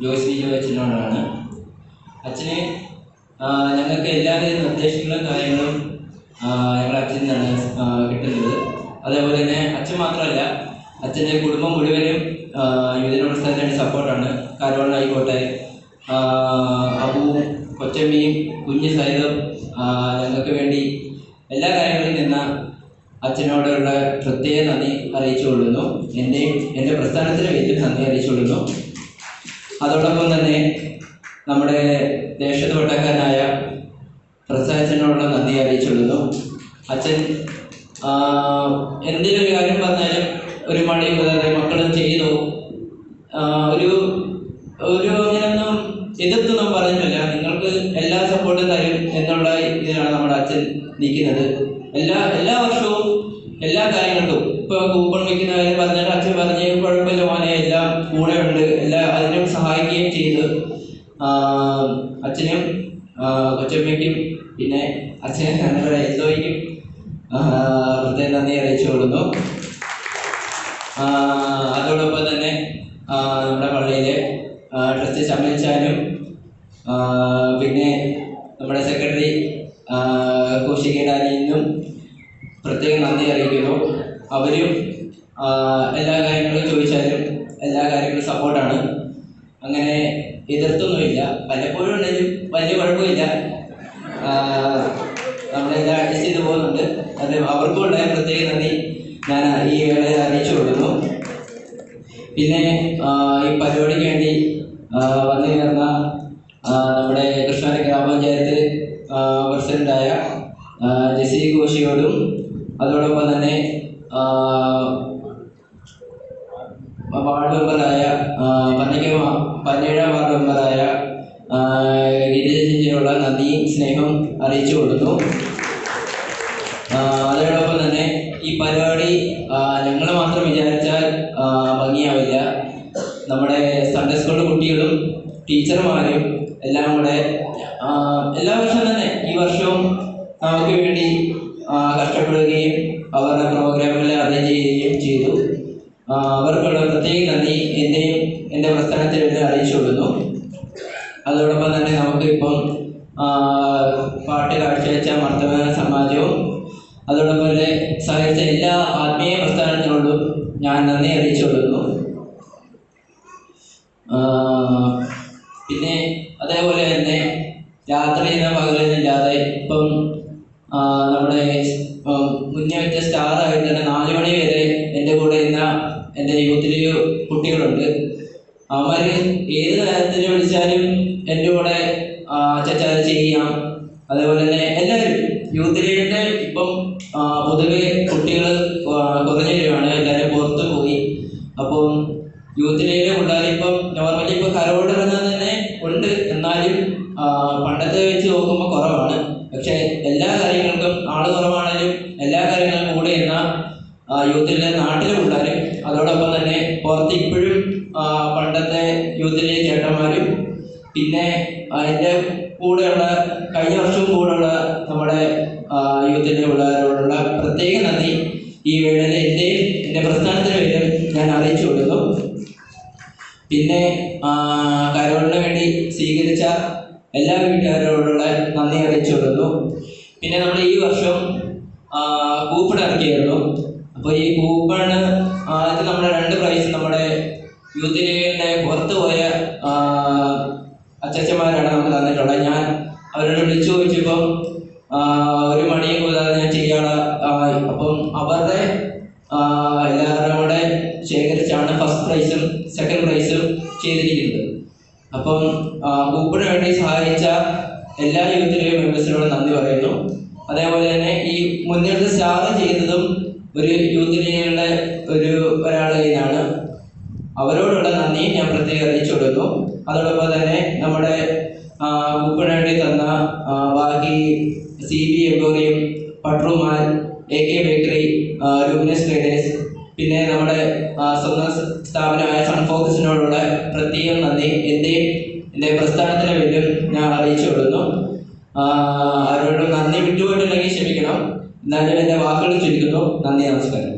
G: ജോയ്സ് വി ജോ അച്ഛനോടാണ്. അച്ഛന് ഞങ്ങൾക്ക് എല്ലാവിധ നിർദ്ദേശങ്ങളും കാര്യങ്ങളും ഞങ്ങളുടെ അച്ഛൻ നിന്നാണ് കിട്ടുന്നത്. അതേപോലെ തന്നെ അച്ഛൻ മാത്രമല്ല, അച്ഛൻ്റെ കുടുംബം മുഴുവനും യുവജന പ്രസ്ഥാനത്തിന് സപ്പോർട്ടാണ്. കാരോളിനായിക്കോട്ടെ, അബുവും കൊച്ചമ്മയും കുഞ്ഞ് സഹിതം ഞങ്ങൾക്ക് വേണ്ടി എല്ലാ കാര്യങ്ങളിൽ നിന്ന് അച്ഛനോടുള്ള പ്രത്യേക നന്ദി അറിയിച്ചുകൊള്ളുന്നു. എൻ്റെ പ്രസ്ഥാനത്തിന് വലിയ നന്ദി അറിയിച്ചുകൊള്ളുന്നു. അതോടൊപ്പം തന്നെ നമ്മുടെ ദേശത്തോട്ടക്കാരനായ പ്രസാദനോടുള്ള നന്ദി അറിയിച്ചുകൊള്ളുന്നു. അച്ഛൻ എന്തെങ്കിലും ഒരു കാര്യം പറഞ്ഞാലും ഒരു മടിയും കൂടാതെ മക്കളും ചെയ്തു ഒരു അങ്ങനെയൊന്നും എതിർത്തൊന്നും പറഞ്ഞില്ല. നിങ്ങൾക്ക് എല്ലാ സപ്പോർട്ടും തരും എന്നുള്ള ഇതിലാണ് നമ്മുടെ അച്ഛൻ നിൽക്കുന്നത്. എല്ലാ വർഷവും എല്ലാ കാര്യങ്ങൾക്കും ഇപ്പോൾ കൂപ്പൺ വയ്ക്കുന്ന കാര്യം പറഞ്ഞിട്ട് അച്ഛൻ പറഞ്ഞ് കുഴപ്പമില്ല മോനെ, എല്ലാം കൂടെ ഉണ്ട്, അതിനും സഹായിക്കുകയും ചെയ്ത് അച്ഛനും കൊച്ചമ്മയ്ക്കും പിന്നെ അച്ഛനും ഞങ്ങളുടെ എൽദോയ്ക്കും പ്രത്യേകം നന്ദി അറിയിച്ചുകൊള്ളുന്നു. അതോടൊപ്പം തന്നെ നമ്മുടെ പള്ളിയിലെ ട്രസ്റ്റ് ചമ്മൽച്ചാനും പ്രത്യേകം നന്ദി അറിയിക്കുന്നു. അവരും എല്ലാ കാര്യങ്ങളും ചോദിച്ചാലും എല്ലാ കാര്യങ്ങളും സപ്പോർട്ടാണ്. അങ്ങനെ എതിർത്തൊന്നുമില്ല. പലപ്പോഴും ഉണ്ടെങ്കിലും വലിയ കുഴപ്പമില്ല. നമ്മളെല്ലാം അഡ്ജസ്റ്റ് ചെയ്ത് പോകുന്നുണ്ട്. അത് അവർക്കും ഉണ്ടായ പ്രത്യേക നന്ദി ഞാൻ ഈ വേളയിൽ അറിയിച്ചു കൊടുക്കുന്നു. പിന്നെ ഈ പരിപാടിക്ക് വേണ്ടി വന്നു ചേർന്ന നമ്മുടെ കൃഷ്ണാരി ഗ്രാമപഞ്ചായത്ത് പ്രസിഡന്റായ ജെസി ഘോഷിയോടും അതോടൊപ്പം തന്നെ വാർഡ് മെമ്പറായ പന്നേഴാം വാർഡ് മെമ്പറായ ഗിരിജയോടുള്ള നന്ദിയും സ്നേഹവും അറിയിച്ചു കൊടുത്തു. അതോടൊപ്പം തന്നെ ഈ പരിപാടി ഞങ്ങൾ മാത്രം വിചാരിച്ചാൽ ഭംഗിയാവില്ല. നമ്മുടെ സൺഡേ സ്കൂൾ കുട്ടികളും ടീച്ചർമാരും എല്ലാം കൂടെ എല്ലാ വർഷവും തന്നെ ഈ വർഷവും നമുക്ക് വേണ്ടി കഷ്ടപ്പെടുകയും അവരുടെ പ്രോഗ്രാമുകളെ അറേഞ്ച് ചെയ്യുകയും ചെയ്തു. അവർക്കുള്ള പ്രത്യേക നന്ദി എൻ്റെ പ്രസ്ഥാനത്തിൽ വേണ്ടി അറിയിച്ചു കൊടുക്കുന്നു. അതോടൊപ്പം തന്നെ നമുക്ക് ഇപ്പം പാട്ട് കാഴ്ചവെച്ച വർത്തമാന സമാജവും അതോടൊപ്പം തന്നെ സഹകരിച്ച എല്ലാ ആത്മീയ പ്രസ്ഥാനത്തിനോടും ഞാൻ നന്ദി അറിയിച്ചു കൊടുക്കുന്നു. പിന്നെ അതേപോലെ തന്നെ രാത്രി എന്ന പകലില്ലാതെ ഇപ്പം നമ്മുടെ മുന്നേ വെച്ച സ്റ്റാറായിട്ട് തന്നെ 4 മണി വരെ എൻ്റെ കൂടെ ഇന്ന എൻ്റെ യൂത്തിൽ കുട്ടികളുണ്ട്. അവന്മാർ ഏത് കാര്യത്തിന് വിളിച്ചാലും എൻ്റെ കൂടെ ചച്ചാത് ചെയ്യാം. അതേപോലെ തന്നെ എല്ലാവരും യൂത്ത് ലീഗിൻ്റെ ഇപ്പം പൊതുവെ കുട്ടികൾ കുറഞ്ഞു വരുവാണ്. എല്ലാവരും പുറത്ത് പോയി. അപ്പം യൂത്ത് ലീഗിലെ പിള്ളേർ ഇപ്പം നോർമലി ഇപ്പോൾ കരോടിറങ്ങാൻ തന്നെ ഉണ്ട്. എന്നാലും പണ്ടത്തെ വെച്ച് നോക്കുമ്പോൾ കുറവാണ്. പക്ഷെ എല്ലാ കാര്യങ്ങൾക്കും ആൾ കുറവാണെങ്കിലും എല്ലാ കാര്യങ്ങൾക്കും കൂടെ എന്ന യൂത്തിലെ നാട്ടിലെ പിള്ളേരും അതോടൊപ്പം തന്നെ പുറത്ത് ഇപ്പോഴും പണ്ടത്തെ യൂത്തിലെ ചേട്ടന്മാരും പിന്നെ അതിൻ്റെ കൂടെയുള്ള കഴിഞ്ഞ വർഷവും കൂടെയുള്ള നമ്മുടെ യൂത്തിൻ്റെ പിള്ളേരോടുള്ള പ്രത്യേക നന്ദി ഈ വേളയിൽ എൻ്റെ പ്രസ്ഥാനത്തിന് പേരും ഞാൻ അറിയിച്ചു കൊടുക്കുന്നു. പിന്നെ കരോളിന് വേണ്ടി സ്വീകരിച്ച എല്ലാ വീട്ടുകാരോടുള്ള നന്ദി അറിയിച്ചു കൊടുക്കുന്നു. പിന്നെ നമ്മൾ ഈ വർഷം കൂപ്പൺ ഇറക്കിയായിരുന്നു. അപ്പോൾ ഈ കൂപ്പണ് ആദ്യത്തെ നമ്മുടെ 2 പ്രൈസ് നമ്മുടെ യൂത്ത് ലീഗിൻ്റെ പുറത്ത് പോയ അച്ചച്ചന്മാരാണ് നമുക്ക് തന്നിട്ടുള്ളത്. ഞാൻ അവരോട് വിളിച്ചു ചോദിച്ചപ്പം ഒരു മണിയും കൂടാതെ ഞാൻ ചെയ്യാനുള്ള അപ്പം അവരുടെ എല്ലാവരും കൂടെ ശേഖരിച്ചാണ് ഫസ്റ്റ് പ്രൈസും സെക്കൻഡ് പ്രൈസും ചെയ്തിരിക്കുന്നത്. അപ്പം കൂപ്പണിന് വേണ്ടി സഹായിച്ച എല്ലാ യൂത്ത് ലീഗ് മെമ്പേഴ്സിനോടും നന്ദി പറയുന്നു. അതേപോലെ തന്നെ ഈ മുന്നേറ്റ സ്റ്റാർ ചെയ്തതും ഒരു യൂത്ത് ലീഗിലുള്ള ഒരാളിൽ നിന്നാണ്. അവരോടുള്ള നന്ദി ഞാൻ പ്രത്യേകം അറിയിച്ചു കൊടുത്തു. അതോടൊപ്പം തന്നെ നമ്മുടെ കൂപ്പണിന് വേണ്ടി തന്ന ബാക്കി CB എംപോറിയം, പട്രുമാൻ, AK ബേക്കറി, ലൂമിനസ് ട്രേഡേഴ്സ് പിന്നെ നമ്മുടെ സ്വന്തം സ്ഥാപനമായ സൺഫോക്കസിനോടുള്ള പ്രത്യേകം നന്ദി എൻ്റെ പ്രസ്ഥാനത്തിന് പേരിലും ഞാൻ അറിയിച്ചു കൊടുക്കുന്നു. അവരോട് നന്ദി വിട്ടുപോയിട്ടുണ്ടെങ്കിൽ ക്ഷമിക്കണം. എന്നാലും എൻ്റെ വാക്കുകൾ ചുരുക്കുന്നു. നന്ദി, നമസ്കാരം.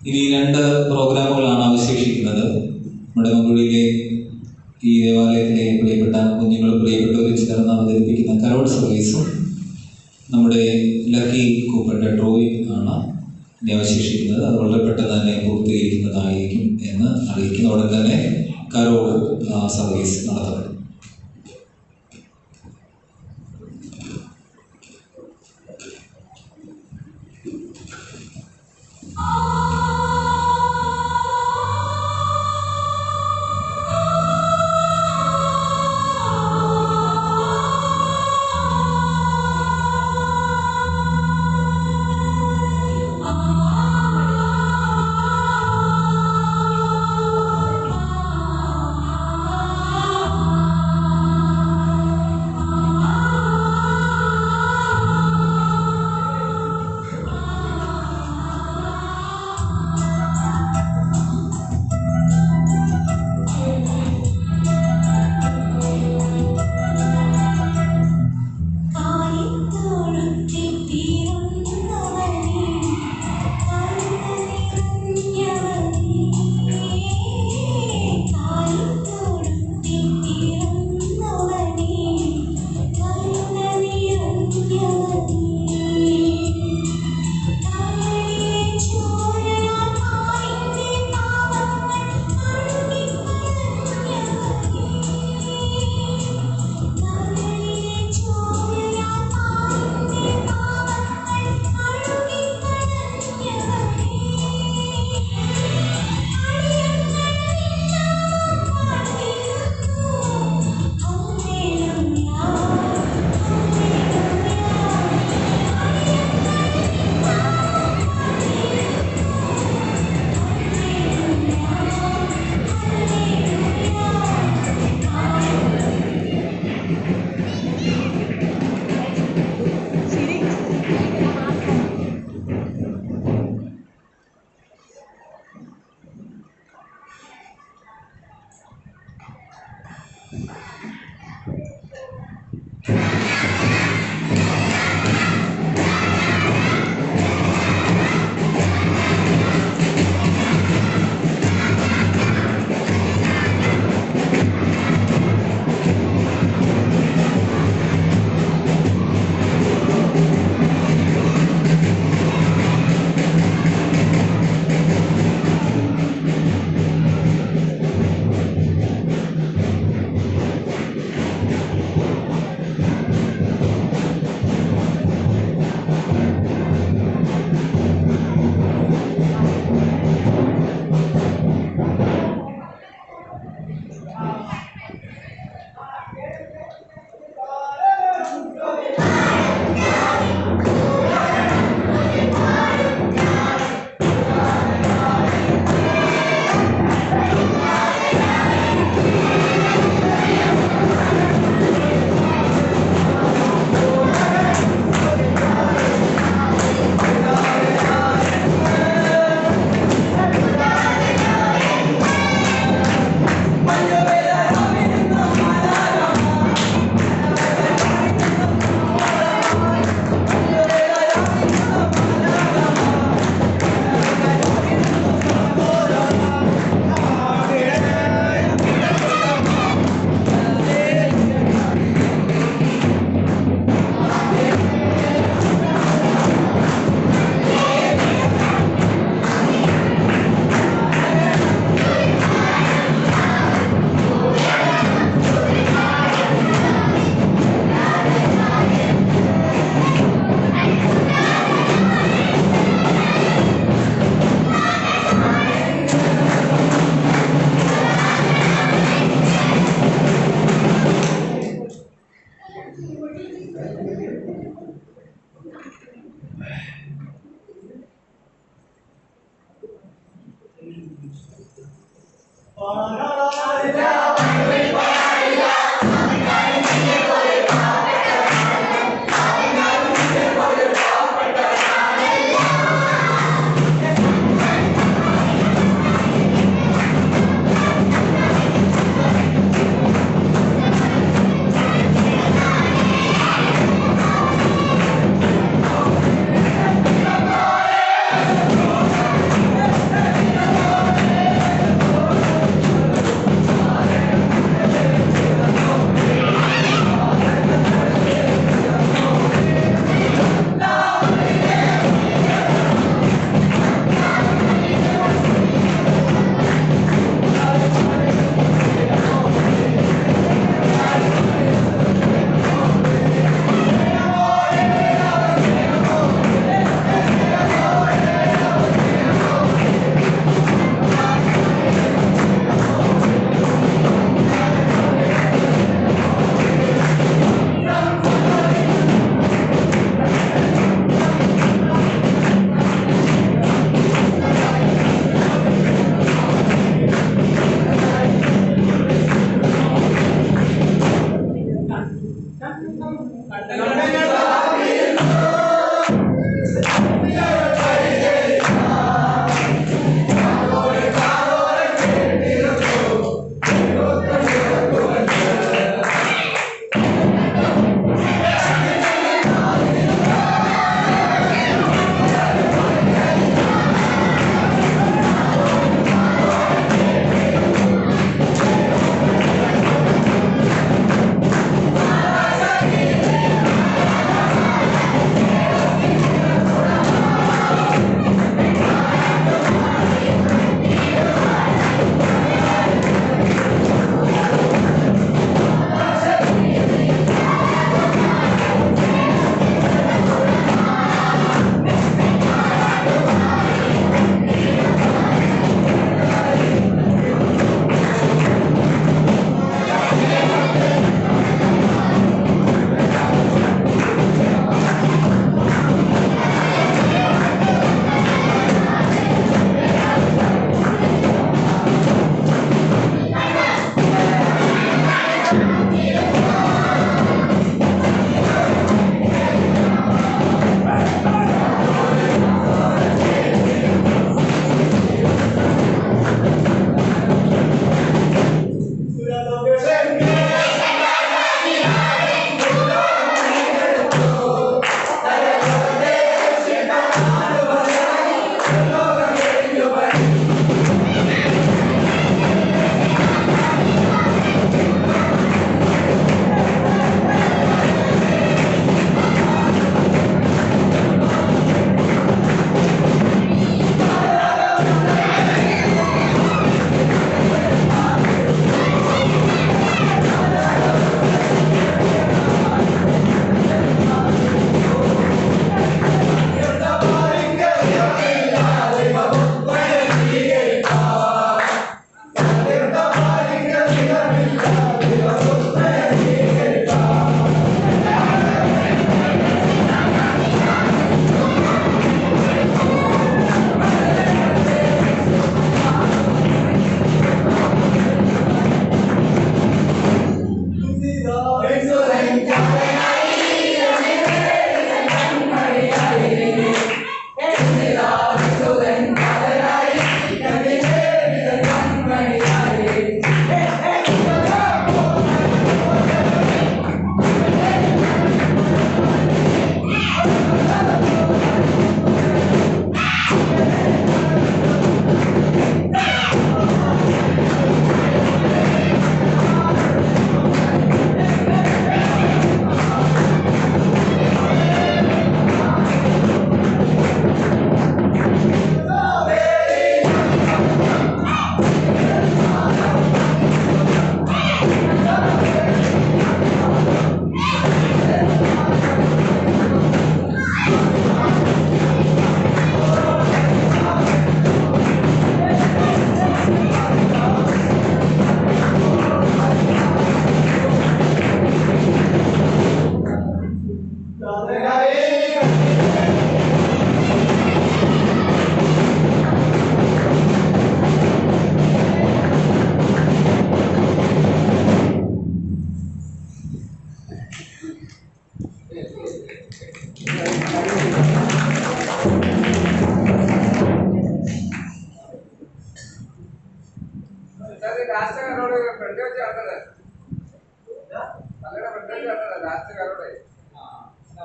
H: ഇനി 2 പ്രോഗ്രാമുകളാണ് അവശേഷിക്കുന്നത്. നമ്മുടെ മങ്കുഴിയിലെ ഈ ദേവാലയത്തിലെ പ്രിയപ്പെട്ട കുഞ്ഞുങ്ങളും പ്രിയപ്പെട്ടവരും ചേർന്ന് അവതരിപ്പിക്കുന്ന കരോൾ സർവീസും നമ്മുടെ ലക്കി കൂപ്പട്ട ട്രോയ് ആണ് ഇനി അവശേഷിക്കുന്നത്. അത് വളരെ പെട്ടെന്ന് തന്നെ പൂർത്തീകരിക്കുന്നതായിരിക്കും എന്ന് അറിയിക്കുന്നു. ഉടൻ തന്നെ കരോൾ സർവീസ് നടത്തപ്പെടും.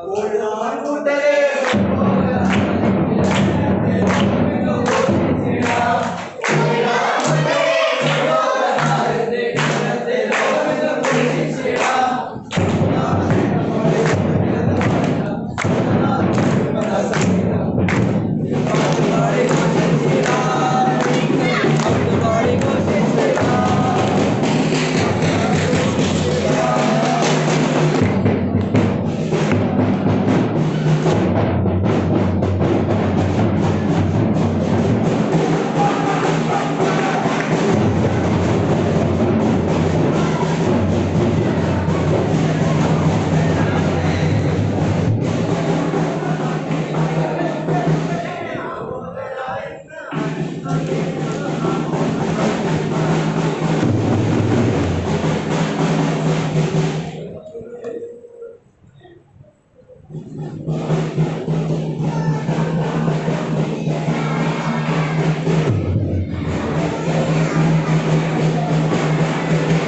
I: Hold